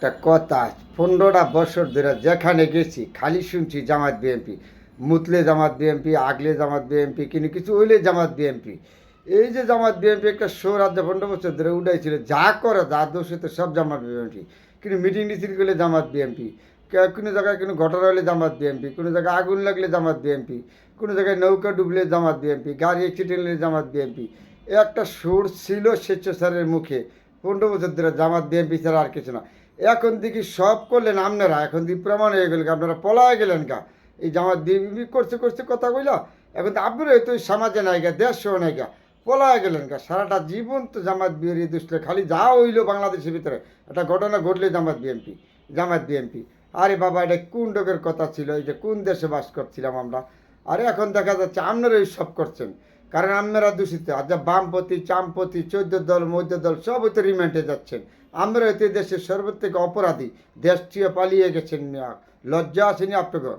একটা কথা, 15টা বছর ধরে যেখানে গেছি খালি শুনছি জামাত বিএনপি, মুতলে জামাত বিএনপি, আগলে জামাত বিএনপি, কিন্তু কিছু হইলে জামাত বিএনপি। এই যে জামাত বিএনপি একটা শো রাজ্যে 15 বছর ধরে উঠাইছিল, যা করে যা দোষ তো সব জামাত বিএনপি। কিন্তু মিটিং মিছিল করলে জামাত বিএনপি, কোনো জায়গায় কোনো ঘটনা হলে জামাত বিএনপি, কোনো জায়গায় আগুন লাগলে জামাত বিএনপি, কোনো জায়গায় নৌকা ডুবলে জামাত বিএনপি, গাড়ি অ্যাক্সিডেন্ট হলে জামাত বিএনপি। একটা সুর ছিল স্বেচ্ছাচারের মুখে। 15 বছর ধরে জামাত বিএনপি ছাড়া আর কিছু না। এখন দেখি সব করলেন আপনারা, এখন দেখি প্রমাণ হয়ে গেল, আপনারা পলায় গেলেন কা। এই জামাত বিএনপি করছে করছে কথা কইলা, এখন তো আপনারা তো সমাজে নাই গা, দেশ সহ নাই গা, পলায় গেলেন কা। সারাটা জীবন তো জামাত বিএনপি দুষ্ট, খালি যা হইলো বাংলাদেশের ভিতরে একটা ঘটনা ঘটলে জামাত বিএনপি, জামাত বিএনপি। আরে বাবা, এটা কোন ডোকের কথা ছিল, এই যে কোন দেশে বাস করছিলাম আমরা। আরে এখন দেখা যাচ্ছে আপনারাই সব করছেন, কারণ আপনারা দূষিত। আর যা বামপতি, চামপতি, 14 দল, মধ্য দল সব হয়তো রিমান্ডে যাচ্ছেন। আমরা হয়তো দেশের সর্বোচ্চ থেকে অপরাধী, দেশ থেকে পালিয়ে গেছেন। লজ্জা আসেনি আপনাকে?